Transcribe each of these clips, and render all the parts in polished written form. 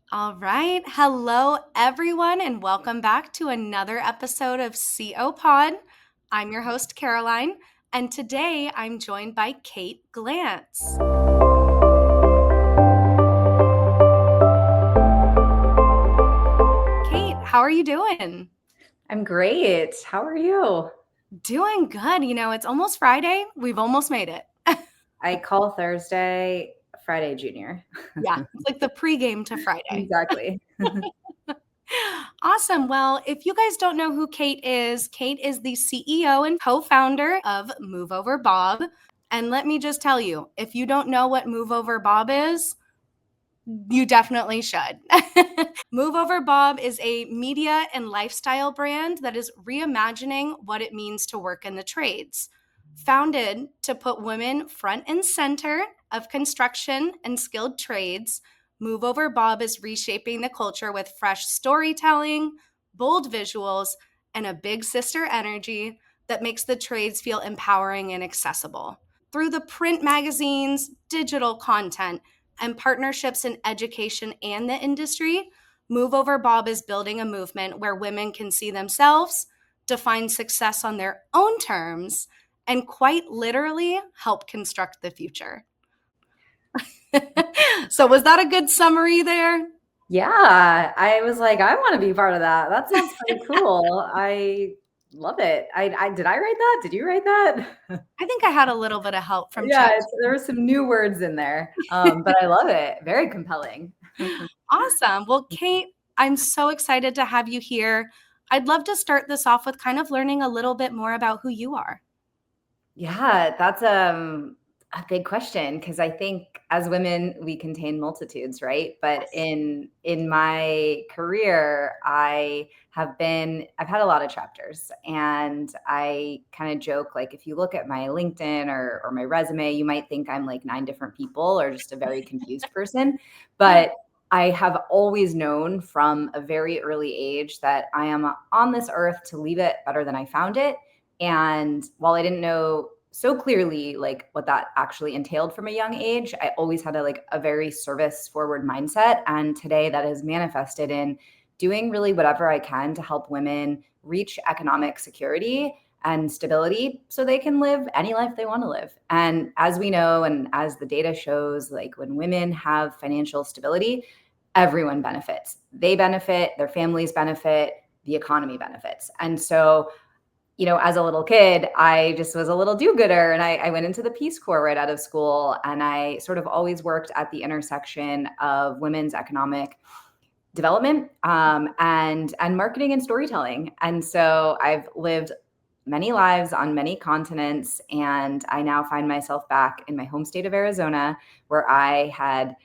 All right. Hello, everyone, and welcome back to another episode of CO Pod. I'm your host, Caroline, and today I'm joined by Kate Glantz. Kate, how are you doing? I'm great. How are you? Doing good. It's almost Friday. We've almost made it. I call Thursday Friday Junior. Yeah, it's like the pregame to Friday. Exactly. Awesome. Well, if you guys don't know who Kate is the CEO and co founder of Move Over Bob. And let me just tell you, if you don't know what Move Over Bob is, you definitely should. Move Over Bob is a media and lifestyle brand that is reimagining what it means to work in the trades. Founded to put women front and center of construction and skilled trades, Move Over Bob is reshaping the culture with fresh storytelling, bold visuals, and a big sister energy that makes the trades feel empowering and accessible. Through the print magazines, digital content, and partnerships in education and the industry, Move Over Bob is building a movement where women can see themselves, define success on their own terms, and quite literally help construct the future. So, was that a good summary there? Yeah, I was like, I want to be part of that. That sounds pretty cool. I love it. I did I write that? Did you write that? I think I had a little bit of help from Yeah, Chat. there were some new words in there, but I love it. Very compelling. Awesome. Well, Kate, I'm so excited to have you here. I'd love to start this off with kind of learning a little bit more about who you are. Yeah, that's a big question because I think as women we contain multitudes, right? But Yes. in my career, I've had a lot of chapters, and I kind of joke like if you look at my LinkedIn or my resume, you might think I'm like nine different people or just a very confused person. But I have always known from a very early age that I am on this earth to leave it better than I found it. And while I didn't know so clearly like what that actually entailed from a young age, I always had a very service forward mindset. And today that is manifested in doing really whatever I can to help women reach economic security and stability so they can live any life they want to live. And as we know, and as the data shows, like when women have financial stability, everyone benefits. They benefit, their families benefit, the economy benefits. And so as a little kid, I just was a little do-gooder, and I went into the Peace Corps right out of school, and I sort of always worked at the intersection of women's economic development and marketing and storytelling. And so I've lived many lives on many continents, and I now find myself back in my home state of Arizona, where I had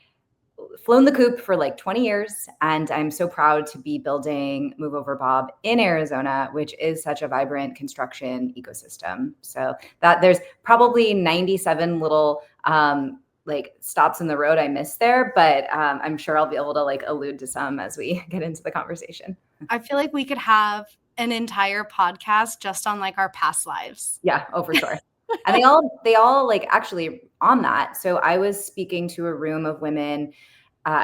flown the coop for like 20 years. And I'm so proud to be building Move Over Bob in Arizona, which is such a vibrant construction ecosystem. So that there's probably 97 little like stops in the road I missed there, but I'm sure I'll be able to like allude to some as we get into the conversation. I feel like we could have an entire podcast just on like our past lives. Yeah, oh, for sure. And they all like actually on that. So I was speaking to a room of women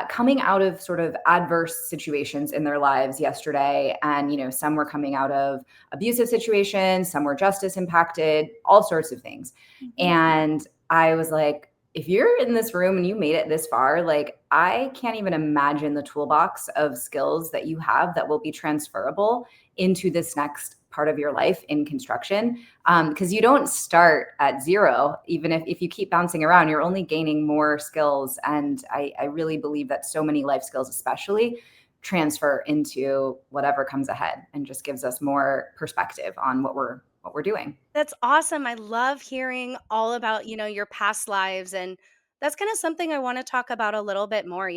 coming out of sort of adverse situations in their lives yesterday. And, some were coming out of abusive situations, some were justice impacted, all sorts of things. And I was like, if you're in this room and you made it this far, like I can't even imagine the toolbox of skills that you have that will be transferable into this next part of your life in construction, because you don't start at zero. Even if you keep bouncing around, you're only gaining more skills. And I really believe that so many life skills especially transfer into whatever comes ahead and just gives us more perspective on what we're doing. That's awesome. I love hearing all about, your past lives. And that's kind of something I want to talk about a little bit more,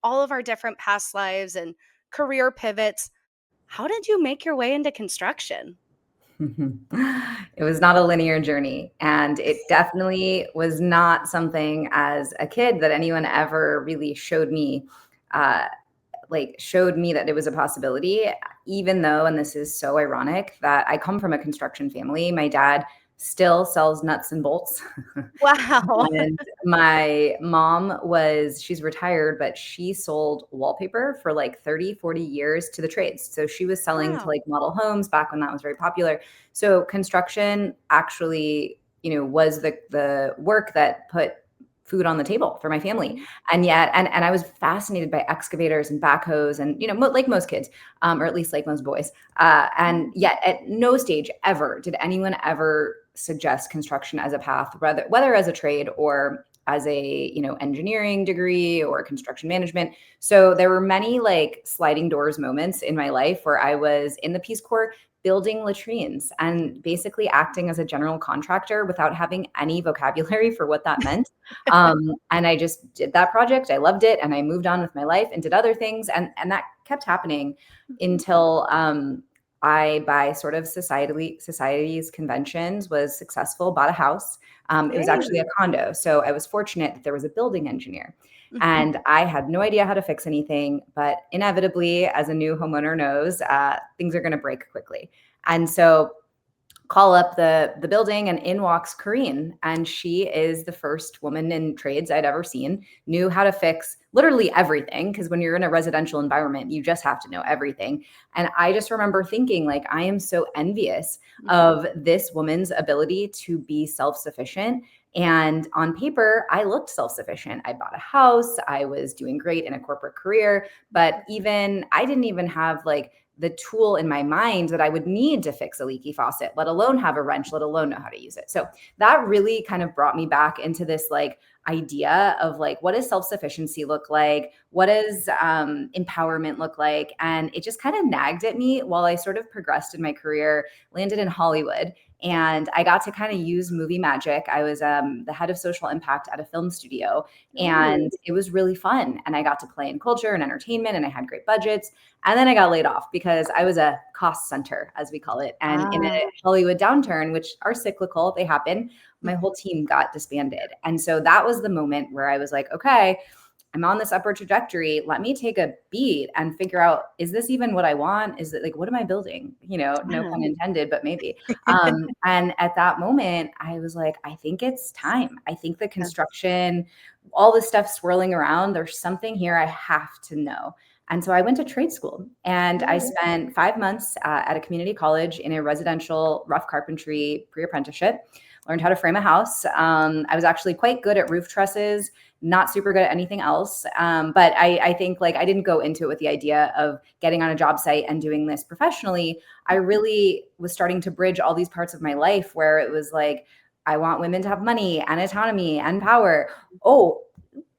all of our different past lives and career pivots. How did you make your way into construction? It was not a linear journey, and it definitely was not something as a kid that anyone ever really uh, showed me that it was a possibility, even though, and this is so ironic, that I come from a construction family. My dad still sells nuts and bolts. Wow. And my mom she's retired, but she sold wallpaper for like 30, 40 years to the trades. So she was selling to Wow. like model homes back when that was very popular. So construction actually, was the work that put food on the table for my family. Mhm. And yet, and I was fascinated by excavators and backhoes and, like most kids, or at least like most boys. And yet at no stage ever did anyone ever suggest construction as a path, whether as a trade or as a, engineering degree or construction management. So there were many like sliding doors moments in my life where I was in the Peace Corps building latrines and basically acting as a general contractor without having any vocabulary for what that meant. And I just did that project. I loved it. And I moved on with my life and did other things. And that kept happening until I, by sort of society's conventions, was successful, bought a house. It was actually a condo. So I was fortunate that there was a building engineer. And I had no idea how to fix anything, but inevitably, as a new homeowner knows, things are going to break quickly. And so call up the building, and in walks Corrine, and she is the first woman in trades I'd ever seen, knew how to fix literally everything, because when you're in a residential environment, you just have to know everything. And I just remember thinking, like, I am so envious of this woman's ability to be self-sufficient. And on paper, I looked self-sufficient. I bought a house, I was doing great in a corporate career, but I didn't even have like the tool in my mind that I would need to fix a leaky faucet, let alone have a wrench, let alone know how to use it. So that really kind of brought me back into this like idea of like, what does self-sufficiency look like? What does empowerment look like? And it just kind of nagged at me while I sort of progressed in my career, landed in Hollywood. And I got to kind of use movie magic. I was the head of social impact at a film studio, and it was really fun. And I got to play in culture and entertainment, and I had great budgets. And then I got laid off because I was a cost center, as we call it. And in a Hollywood downturn, which are cyclical, they happen, my whole team got disbanded. And so that was the moment where I was like, okay, I'm on this upward trajectory. Let me take a beat and figure out, is this even what I want? Is it like, what am I building? No pun intended, but maybe. And at that moment, I was like, I think it's time. I think the construction, all this stuff swirling around, there's something here I have to know. And so I went to trade school, and I spent 5 months at a community college in a residential rough carpentry pre-apprenticeship, learned how to frame a house. I was actually quite good at roof trusses, not super good at anything else. But I think like I didn't go into it with the idea of getting on a job site and doing this professionally. I really was starting to bridge all these parts of my life where it was like, I want women to have money and autonomy and power. Oh,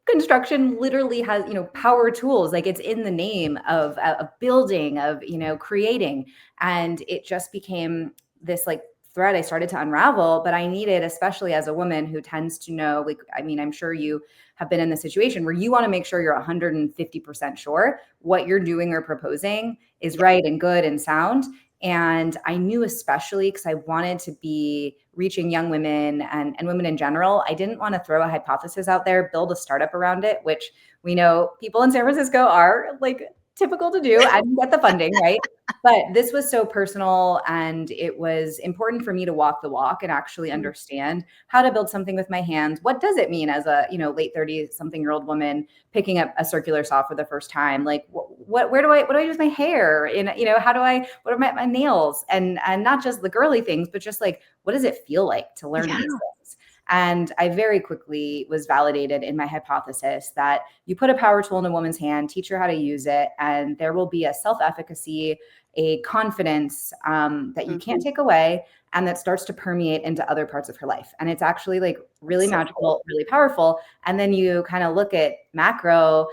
construction literally has, power tools. Like, it's in the name of building, of, creating. And it just became this like thread I started to unravel. But I needed, especially as a woman who tends to know, like, I mean, I'm sure you have been in the situation where you want to make sure you're 150% sure what you're doing or proposing is right and good and sound. And I knew, especially because I wanted to be reaching young women and women in general, I didn't want to throw a hypothesis out there, build a startup around it, which we know people in San Francisco are like typical to do and get the funding, right? But this was so personal, and it was important for me to walk the walk and actually understand how to build something with my hands. What does it mean as a, late 30-something-year-old woman picking up a circular saw for the first time? Like, what do I do with my hair? And, what are my nails? And not just the girly things, but just like, what does it feel like to learn these things? And I very quickly was validated in my hypothesis that you put a power tool in a woman's hand, teach her how to use it, and there will be a self-efficacy, a confidence that you can't take away, and that starts to permeate into other parts of her life. And it's actually like really magical, really powerful. And then you kind of look at macro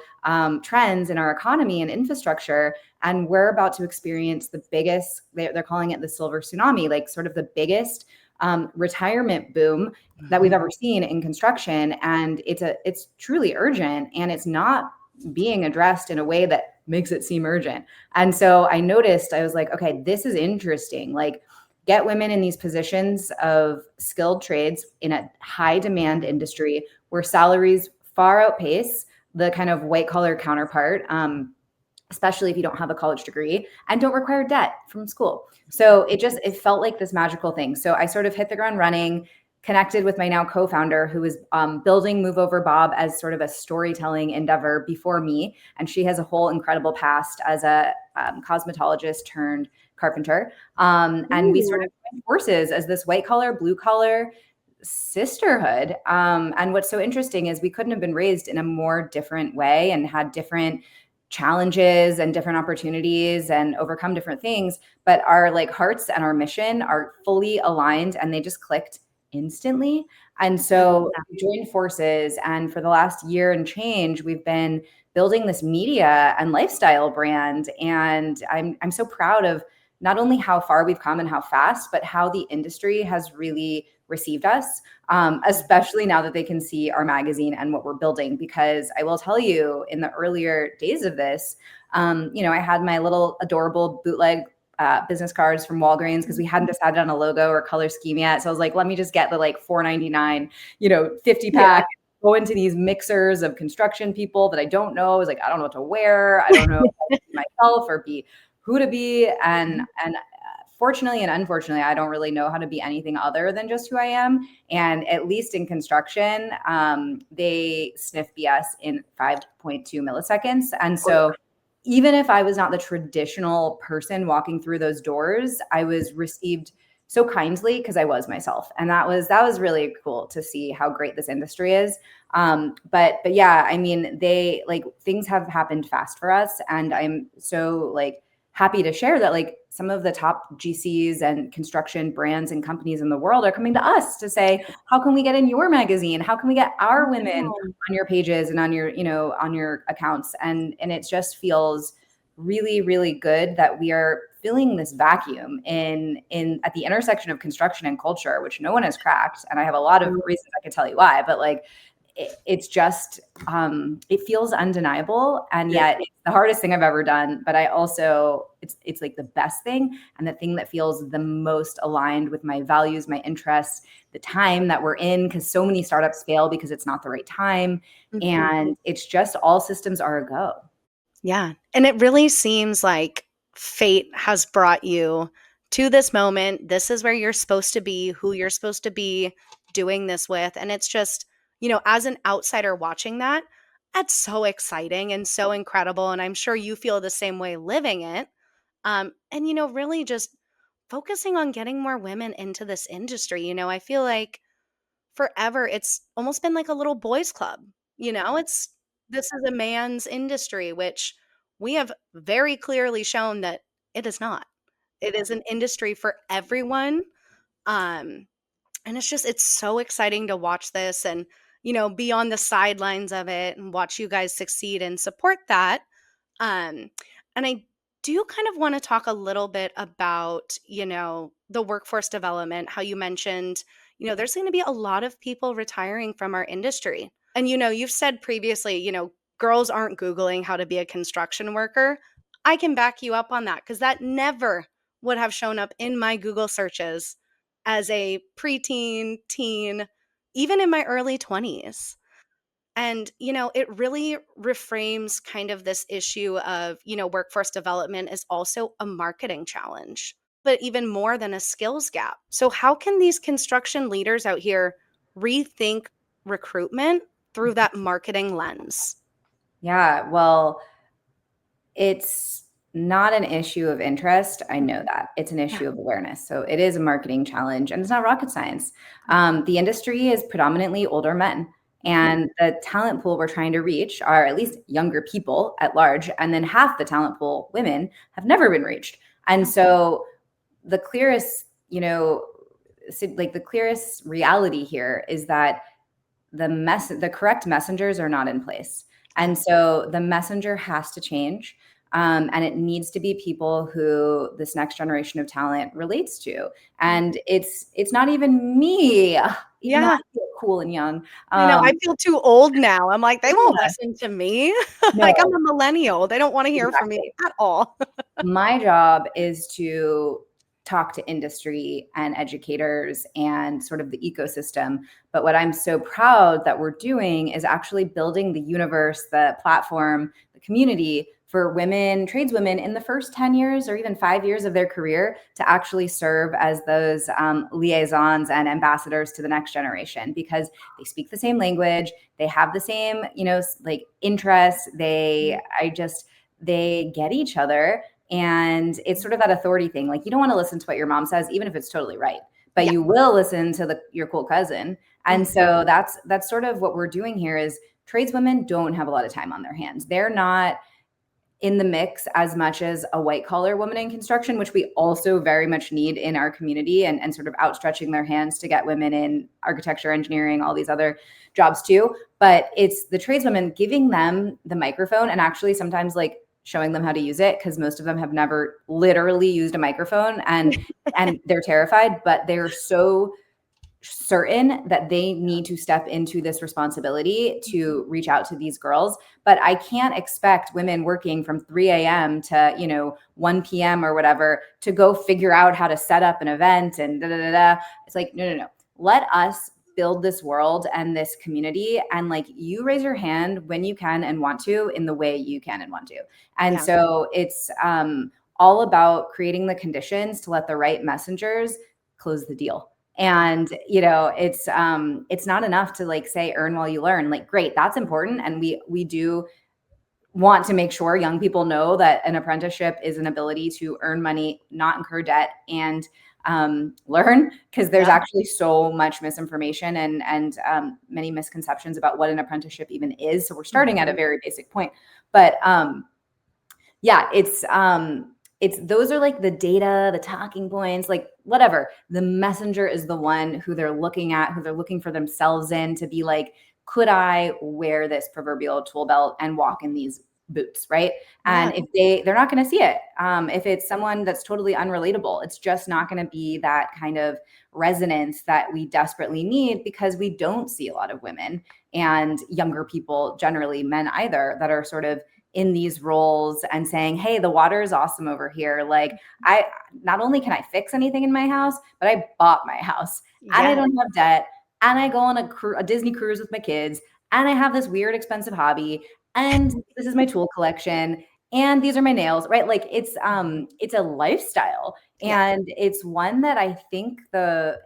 trends in our economy and infrastructure, and we're about to experience the biggest, they're calling it the silver tsunami, like sort of the biggest retirement boom that we've ever seen in construction. And it's truly urgent, and it's not being addressed in a way that makes it seem urgent. And so I noticed, I was like, okay, this is interesting. Like, get women in these positions of skilled trades in a high demand industry where salaries far outpace the kind of white collar counterpart. especially if you don't have a college degree and don't require debt from school. So it felt like this magical thing. So I sort of hit the ground running, connected with my now co-founder who was building Move Over Bob as sort of a storytelling endeavor before me. And she has a whole incredible past as a cosmetologist turned carpenter. And we sort of joined forces as this white collar, blue collar sisterhood. And what's so interesting is we couldn't have been raised in a more different way and had different challenges and different opportunities and overcome different things, but our like hearts and our mission are fully aligned and they just clicked instantly. And so we joined forces, and for the last year and change, we've been building this media and lifestyle brand. And I'm so proud of not only how far we've come and how fast, but how the industry has really received us, especially now that they can see our magazine and what we're building. Because I will tell you, in the earlier days of this, I had my little adorable bootleg business cards from Walgreens because we hadn't decided on a logo or color scheme yet. So I was like, let me just get the like $4.99, 50 pack. Yeah. Go into these mixers of construction people that I don't know. I was like, I don't know what to wear. I don't know how to be myself or be who to be. And fortunately and unfortunately, I don't really know how to be anything other than just who I am. And at least in construction, they sniff BS in 5.2 milliseconds. And so even if I was not the traditional person walking through those doors, I was received so kindly because I was myself. And that was really cool to see how great this industry is. But yeah, I mean, things have happened fast for us. And I'm so happy to share that some of the top GCs and construction brands and companies in the world are coming to us to say, how can we get in your magazine? How can we get our women on your pages and on your accounts? And it just feels really, really good that we are filling this vacuum in at the intersection of construction and culture, which no one has cracked. And I have a lot of reasons I could tell you why, but it's just it feels undeniable, and yet it's the hardest thing I've ever done. But I also it's like the best thing and the thing that feels the most aligned with my values, my interests, the time that we're in, because so many startups fail because it's not the right time. And it's just all systems are a go. Yeah. And it really seems like fate has brought you to this moment. This is where you're supposed to be, who you're supposed to be doing this with. And it's just, as an outsider watching that, that's so exciting and so incredible. And I'm sure you feel the same way living it. And, really just focusing on getting more women into this industry. I feel like forever it's almost been like a little boys club. This is a man's industry, which we have very clearly shown that it is not. It is an industry for everyone. And it's so exciting to watch this and, be on the sidelines of it and watch you guys succeed and support that. And I do kind of want to talk a little bit about, the workforce development, how you mentioned, there's going to be a lot of people retiring from our industry. And, you've said previously, girls aren't Googling how to be a construction worker. I can back you up on that because that never would have shown up in my Google searches as a preteen, teen, even in my early 20s. And, it really reframes kind of this issue of, workforce development is also a marketing challenge, but even more than a skills gap. So, how can these construction leaders out here rethink recruitment through that marketing lens? Yeah, well, it's not an issue of interest. I know that. It's an issue of awareness. So it is a marketing challenge, and it's not rocket science. The industry is predominantly older men, and the talent pool we're trying to reach are at least younger people at large. And then half the talent pool, women, have never been reached. And so the clearest, the clearest reality here is that the correct messengers are not in place. And so the messenger has to change. And it needs to be people who this next generation of talent relates to. And it's not even me. Even though I feel cool and young. I know, I feel too old now. I'm like, they won't listen to me. No. Like, I'm a millennial. They don't want to hear from me at all. My job is to talk to industry and educators and sort of the ecosystem. But what I'm so proud that we're doing is actually building the universe, the platform, the community for women, tradeswomen in the first 10 years or even 5 years of their career to actually serve as those liaisons and ambassadors to the next generation, because they speak the same language, they have the same, like interests, they get each other. And it's sort of that authority thing. Like, you don't want to listen to what your mom says, even if it's totally right, but you will listen to your cool cousin. And so that's sort of what we're doing here is tradeswomen don't have a lot of time on their hands. They're not in the mix as much as a white collar woman in construction, which we also very much need in our community, and sort of outstretching their hands to get women in architecture, engineering, all these other jobs too. But it's the tradeswomen giving them the microphone and actually sometimes like showing them how to use it, because most of them have never literally used a microphone and they're terrified, but they're so certain that they need to step into this responsibility to reach out to these girls. But I can't expect women working from 3 a.m. to 1 p.m. or whatever to go figure out how to set up an event and da da da da. It's like, no. Let us build this world and this community, and like, you raise your hand when you can and want to, in the way you can and want to. And so it's all about creating the conditions to let the right messengers close the deal. And it's not enough to like say earn while you learn. Like, great, that's important, and we do want to make sure young people know that an apprenticeship is an ability to earn money, not incur debt, and learn, because there's actually so much misinformation and many misconceptions about what an apprenticeship even is. So we're starting at a very basic point, but it's those are like the data, the talking points, like whatever. The messenger is the one who they're looking at, who they're looking for themselves in, to be like, could I wear this proverbial tool belt and walk in these boots, right? And if they're not going to see it. If it's someone that's totally unrelatable, it's just not going to be that kind of resonance that we desperately need, because we don't see a lot of women and younger people, generally men either, that are sort of in these roles and saying, hey, the water is awesome over here. Like, I not only can I fix anything in my house, but I bought my house and I don't have debt, and I go on a Disney cruise with my kids, and I have this weird expensive hobby, and this is my tool collection, and these are my nails, right? Like, it's a lifestyle, and it's one that I think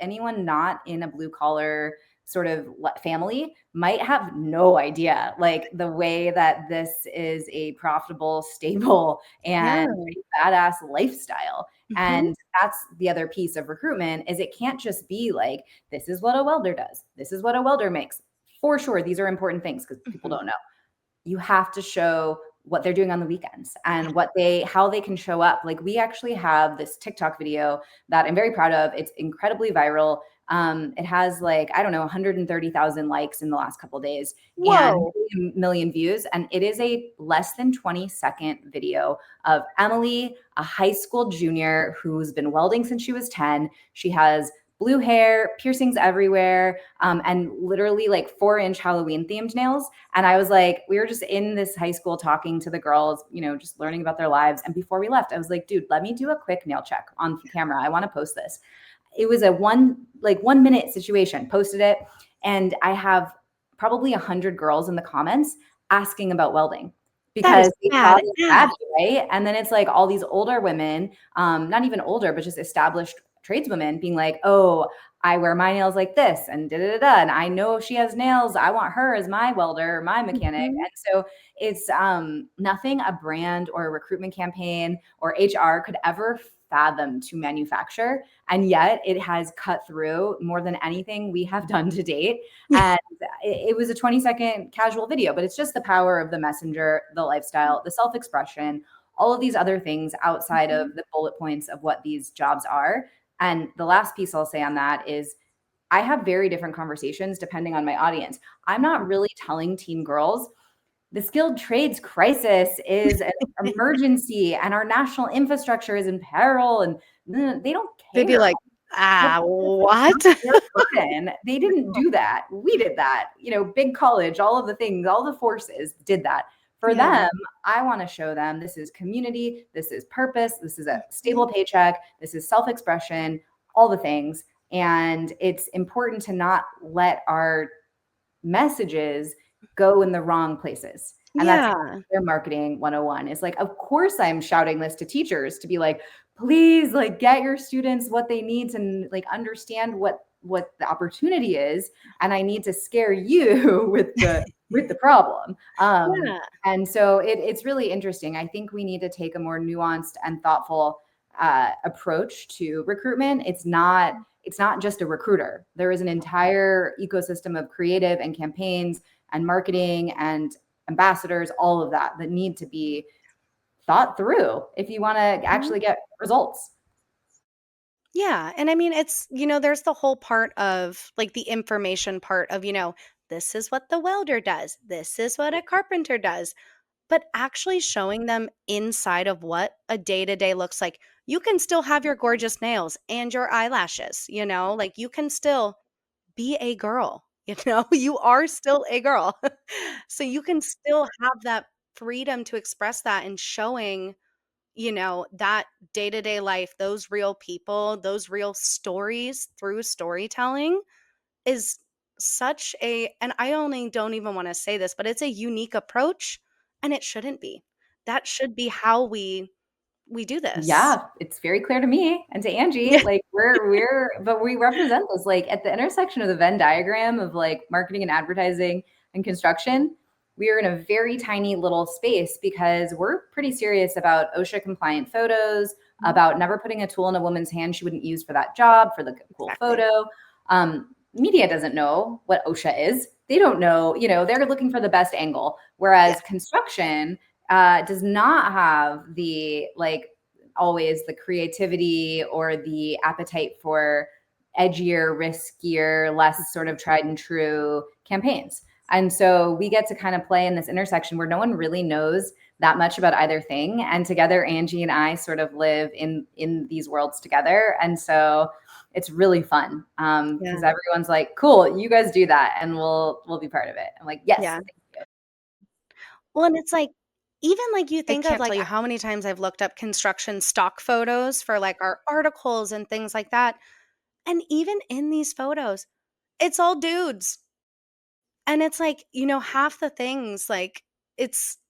anyone not in a blue collar sort of family might have no idea, like the way that this is a profitable, stable, and badass lifestyle. And that's the other piece of recruitment, is it can't just be like, this is what a welder does, this is what a welder makes. For sure, these are important things because people don't know. You have to show what they're doing on the weekends and how they can show up. Like, we actually have this TikTok video that I'm very proud of. It's incredibly viral. It has 130,000 likes in the last couple of days. Whoa. And a million views. And it is a less than 20-second video of Emily, a high school junior who's been welding since she was 10. She has blue hair, piercings everywhere, and literally 4-inch Halloween themed nails. And I was like, we were just in this high school talking to the girls, just learning about their lives. And before we left, I was like, dude, let me do a quick nail check on camera. I want to post this. It was a 1 minute situation, posted it. And I have probably 100 girls in the comments asking about welding, because they thought it was bad, right? And then it's like all these older women, not even older, but just established tradeswomen being like, oh, I wear my nails like this and da da da. And I know she has nails. I want her as my welder, my mechanic. And so it's nothing a brand or a recruitment campaign or HR could ever fathom to manufacture. And yet it has cut through more than anything we have done to date. And it was a 20-second casual video, but it's just the power of the messenger, the lifestyle, the self-expression, all of these other things outside of the bullet points of what these jobs are. And the last piece I'll say on that is, I have very different conversations depending on my audience. I'm not really telling teen girls, the skilled trades crisis is an emergency and our national infrastructure is in peril, and they don't care. They'd be like, what? They didn't do that. We did that. Big college, all of the things, all the forces did that. For them, I want to show them this is community, this is purpose, this is a stable paycheck, this is self-expression, all the things. And it's important to not let our messages go in the wrong places. And that's Yeah. their marketing 101. It's like, of course I'm shouting this to teachers to be like, please, like, get your students what they need to like understand what the opportunity is, and I need to scare you with the problem. Yeah. And so it's really interesting. I think we need to take a more nuanced and thoughtful approach to recruitment. It's not just a recruiter. There is an entire ecosystem of creative and campaigns and marketing and ambassadors, all of that need to be thought through if you want to actually get results. Yeah. And I mean, it's, there's the whole part of like the information part of, this is what the welder does, this is what a carpenter does, but actually showing them inside of what a day to day looks like. You can still have your gorgeous nails and your eyelashes, like you can still be a girl, you are still a girl. So you can still have that freedom to express that, and showing that day-to-day life, those real people, those real stories through storytelling is such a, and I only don't even want to say this, but it's a unique approach, and it shouldn't be. That should be how we do this. Yeah, it's very clear to me and to Angie, Yeah. like but we represent this like at the intersection of the Venn diagram of like marketing and advertising and construction. We are in a very tiny little space because we're pretty serious about OSHA compliant photos, about never putting a tool in a woman's hand she wouldn't use for that job, for the cool Exactly. photo. Media doesn't know what OSHA is. They don't know, they're looking for the best angle. Whereas construction does not have the like always the creativity or the appetite for edgier, riskier, less sort of tried and true campaigns. And so we get to kind of play in this intersection where no one really knows that much about either thing. And together, Angie and I sort of live in these worlds together. And so it's really fun because everyone's like, cool, you guys do that and we'll be part of it. I'm like, yes. Yeah. Thank you. Well, and it's like, even like you I think of can't like tell you how many times I've looked up construction stock photos for like our articles and things like that. And even in these photos, it's all dudes. And it's like, half the things, like,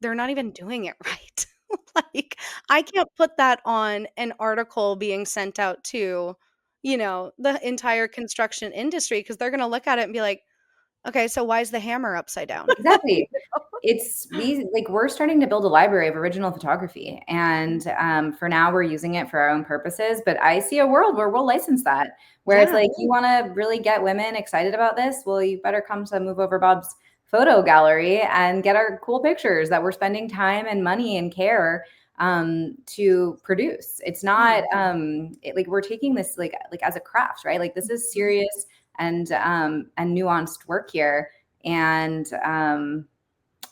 they're not even doing it right. Like, I can't put that on an article being sent out to, the entire construction industry, because they're going to look at it and be like, okay, so why is the hammer upside down? Exactly. We're starting to build a library of original photography, and for now we're using it for our own purposes, but I see a world where we'll license that, where it's Yeah. like, you want to really get women excited about this, well, you better come to Move Over Bob's photo gallery and get our cool pictures that we're spending time and money and care to produce. It's not like we're taking this like as a craft, right? Like this is serious and nuanced work here, and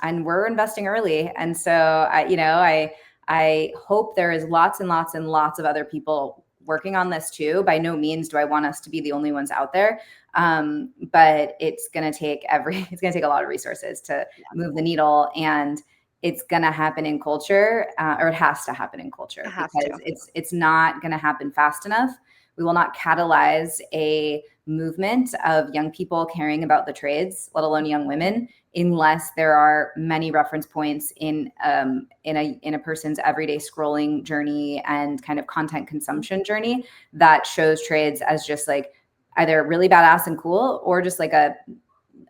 we're investing early. And so I hope there is lots and lots and lots of other people working on this too. By no means do I want us to be the only ones out there, but it's going to take a lot of resources to move the needle, and it's going to happen in culture, or it has to happen in culture, because it's not going to happen fast enough. We will not catalyze a movement of young people caring about the trades, let alone young women, unless there are many reference points in a person's everyday scrolling journey and kind of content consumption journey that shows trades as just like either really badass and cool, or just like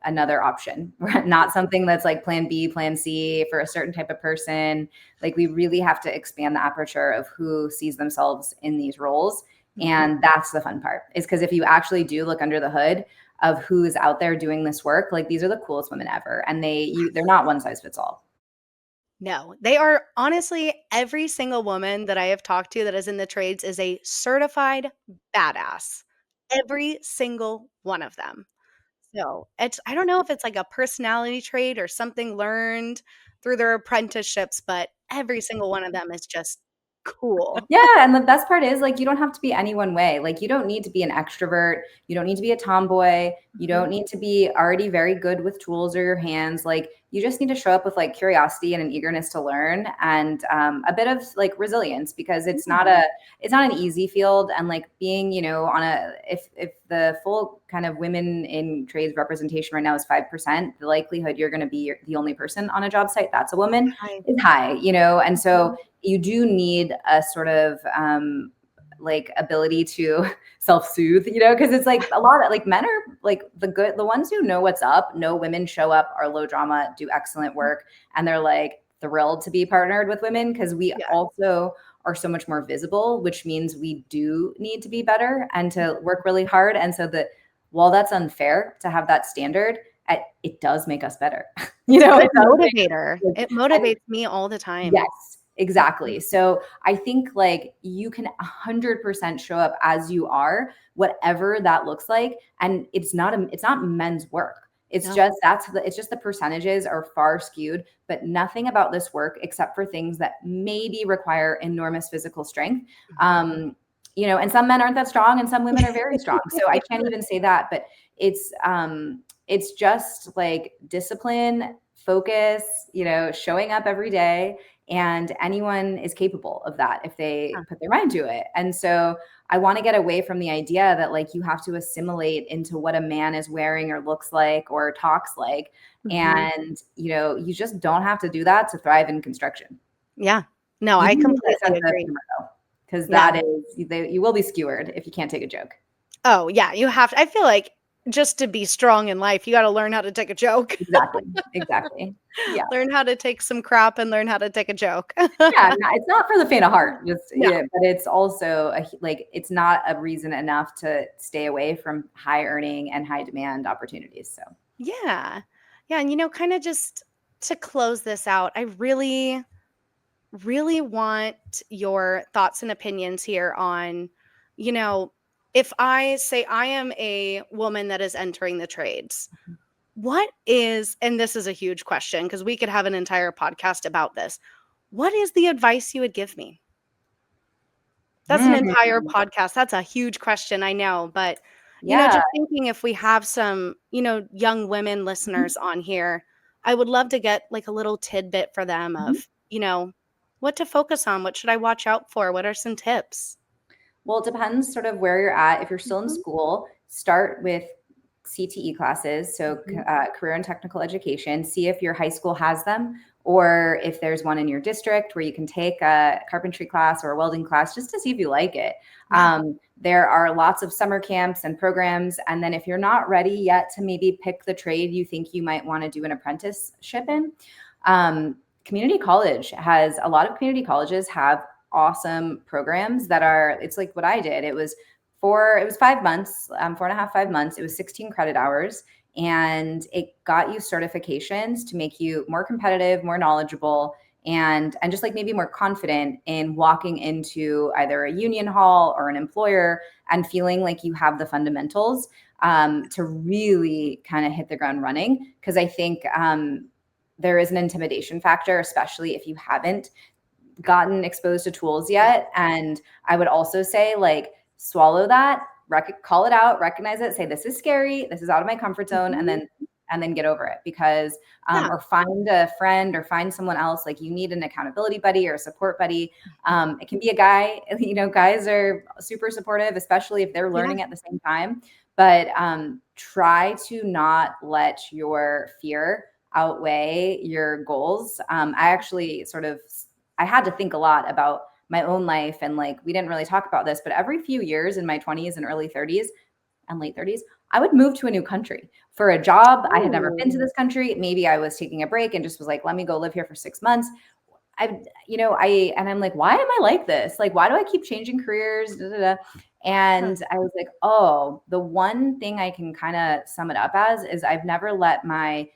another option, not something that's like plan B, plan C for a certain type of person. Like we really have to expand the aperture of who sees themselves in these roles. And that's the fun part, is because if you actually do look under the hood of who's out there doing this work, like these are the coolest women ever. And they're not one size fits all. No, they are, honestly, every single woman that I have talked to that is in the trades is a certified badass. Every single one of them. So I don't know if it's like a personality trait or something learned through their apprenticeships, but every single one of them is just cool. Yeah. And the best part is, like, you don't have to be any one way. Like, you don't need to be an extrovert. You don't need to be a tomboy. You don't need to be already very good with tools or your hands. Like, you just need to show up with like curiosity and an eagerness to learn, and a bit of like resilience, because it's not an easy field. And like being, if the full kind of women in trades representation right now is 5%, the likelihood you're going to be the only person on a job site that's a woman is high, and so you do need a sort of like ability to self-soothe, because it's like a lot of like men are like the ones who know what's up, know women show up, are low drama, do excellent work, and they're like thrilled to be partnered with women, because we also are so much more visible, which means we do need to be better and to work really hard. And so that while that's unfair to have that standard, it does make us better. It's a motivator. It motivates me all the time. Yes. Exactly. So I think like you can 100% show up as you are, whatever that looks like. And it's not men's work. It's just, it's just the percentages are far skewed, but nothing about this work except for things that maybe require enormous physical strength. And some men aren't that strong and some women are very strong. So I can't even say that, but it's just like discipline, focus, showing up every day. And anyone is capable of that if they put their mind to it. And so I want to get away from the idea that like you have to assimilate into what a man is wearing or looks like or talks like. And, you just don't have to do that to thrive in construction. Yeah. No, I completely agree. Because that is, you will be skewered if you can't take a joke. Oh, yeah. You have to. I feel like just to be strong in life, you got to learn how to take a joke. Exactly. Yeah. Learn how to take some crap and learn how to take a joke. It's not for the faint of heart, but it's also it's not a reason enough to stay away from high earning and high demand opportunities. So yeah. And kind of just to close this out, I really, really want your thoughts and opinions here on, if I say I am a woman that is entering the trades, what is, and this is a huge question because we could have an entire podcast about this. What is the advice you would give me? That's an entire podcast. That's a huge question, I know. But, just thinking if we have some, young women listeners on here, I would love to get like a little tidbit for them of, what to focus on. What should I watch out for? What are some tips? Well, it depends sort of where you're at. If you're still in school, start with CTE classes, so career and technical education. See if your high school has them, or if there's one in your district where you can take a carpentry class or a welding class just to see if you like it. There are lots of summer camps and programs. And then if you're not ready yet to maybe pick the trade you think you might want to do an apprenticeship in, community college has, a lot of community colleges have awesome programs that are, it's like what I did. It was 5 months, 4.5, 5 months. It was 16 credit hours, and it got you certifications to make you more competitive, more knowledgeable, and just like maybe more confident in walking into either a union hall or an employer and feeling like you have the fundamentals to really kind of hit the ground running. Because I think there is an intimidation factor, especially if you haven't gotten exposed to tools yet. And I would also say like, swallow that, call it out, recognize it, say, this is scary, this is out of my comfort zone, and then get over it. Because, or find a friend or find someone else. Like you need an accountability buddy or a support buddy. It can be a guy, guys are super supportive, especially if they're learning at the same time, but try to not let your fear outweigh your goals. I actually I had to think a lot about my own life. And like, we didn't really talk about this, but every few years in my 20s and early 30s and late 30s, I would move to a new country for a job. I had never been to this country. Maybe I was taking a break and just was like, let me go live here for 6 months. I'm like, why am I like this? Like, why do I keep changing careers? And I was like, oh, the one thing I can kind of sum it up as is I've never let my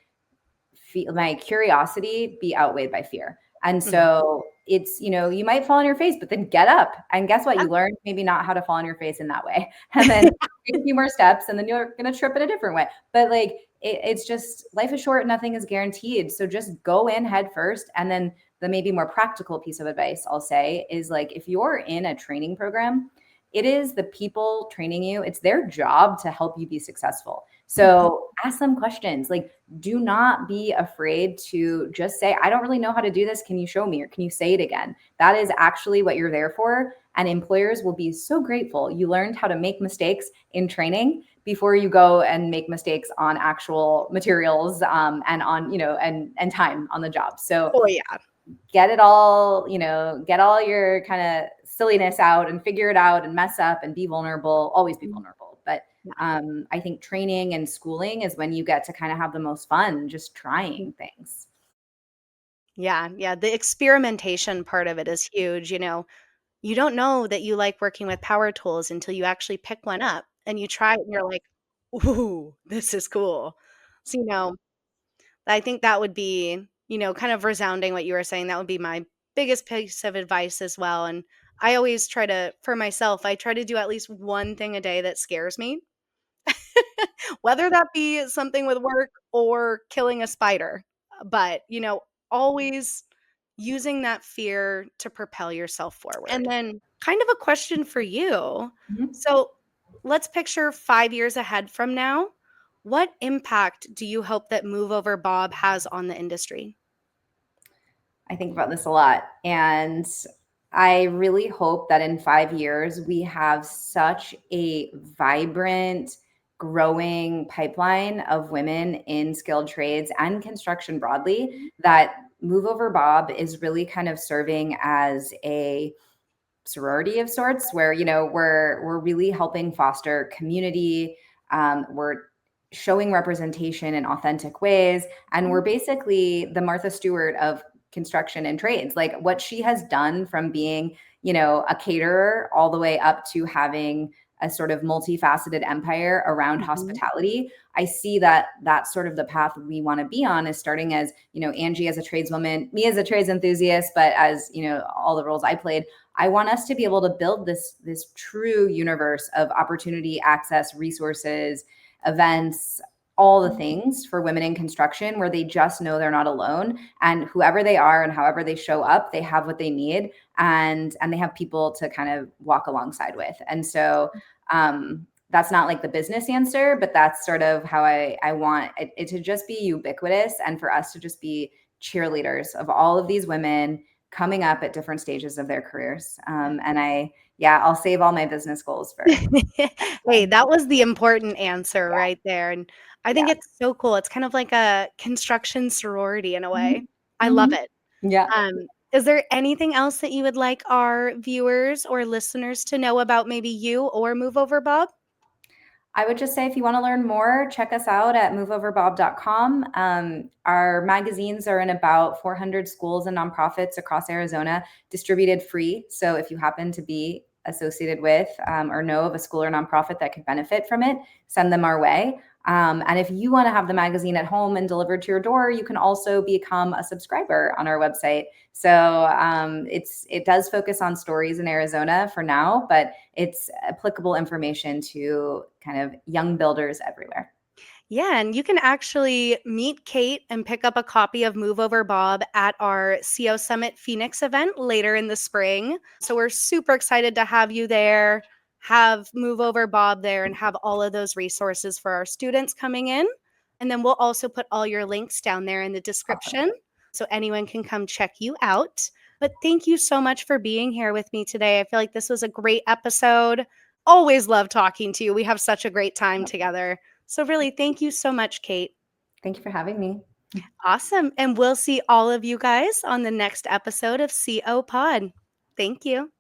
curiosity be outweighed by fear. And so it's, you might fall on your face, but then get up and guess what? You learn maybe not how to fall on your face in that way. And then take a few more steps and then you're going to trip in a different way. But like, it's just, life is short. Nothing is guaranteed. So just go in head first. And then the maybe more practical piece of advice I'll say is like, if you're in a training program it is the people training you. It's their job to help you be successful. So ask them questions. Like, do not be afraid to just say, I don't really know how to do this. Can you show me, or can you say it again? That is actually what you're there for. And employers will be so grateful you learned how to make mistakes in training before you go and make mistakes on actual materials, and on, and time on the job. So Oh, yeah. get it all, get all your kind of silliness out and figure it out and mess up and be vulnerable, always be vulnerable. But I think training and schooling is when you get to kind of have the most fun, just trying things. Yeah. Yeah. The experimentation part of it is huge. You don't know that you like working with power tools until you actually pick one up and you try it and you're like, ooh, this is cool. So, I think that would be, kind of resounding what you were saying. That would be my biggest piece of advice as well. And I always try to, for myself, I try to do at least one thing a day that scares me, whether that be something with work or killing a spider. But, always using that fear to propel yourself forward. And then, kind of a question for you. Mhm. So, let's picture 5 years ahead from now. What impact do you hope that Move Over Bob has on the industry? I think about this a lot. And I really hope that in 5 years, we have such a vibrant, growing pipeline of women in skilled trades and construction broadly that Move Over Bob is really kind of serving as a sorority of sorts, where we're really helping foster community. We're showing representation in authentic ways, and we're basically the Martha Stewart of construction and trades. Like, what she has done from being a caterer all the way up to having a sort of multifaceted empire around hospitality. I see that that's sort of the path we want to be on, is starting as Angie as a tradeswoman, me as a trades enthusiast, but as all the roles I played. I want us to be able to build this true universe of opportunity, access, resources, events, all the things for women in construction, where they just know they're not alone, and whoever they are and however they show up, they have what they need, and they have people to kind of walk alongside with. And so that's not like the business answer, but that's sort of how I want it to just be ubiquitous, and for us to just be cheerleaders of all of these women coming up at different stages of their careers. And I'll save all my business goals for. Hey, that was the important answer right there. And I think Yeah. it's so cool. It's kind of like a construction sorority in a way. I love Mhm. it. Yeah. Is there anything else that you would like our viewers or listeners to know about maybe you or Move Over Bob? I would just say, if you want to learn more, check us out at moveoverbob.com. Our magazines are in about 400 schools and nonprofits across Arizona, distributed free. So if you happen to be associated with or know of a school or nonprofit that could benefit from it, send them our way. And if you want to have the magazine at home and delivered to your door, you can also become a subscriber on our website. So it does focus on stories in Arizona for now, but it's applicable information to kind of young builders everywhere. Yeah, and you can actually meet Kate and pick up a copy of Move Over Bob at our CO Summit Phoenix event later in the spring. So we're super excited to have you there, have Move Over Bob there, and have all of those resources for our students coming in. And then we'll also put all your links down there in the description so anyone can come check you out. But thank you so much for being here with me today. I feel like this was a great episode. Always love talking to you. We have such a great time together. So really, thank you so much, Kate. Thank you for having me. Awesome. And we'll see all of you guys on the next episode of CO Pod. Thank you.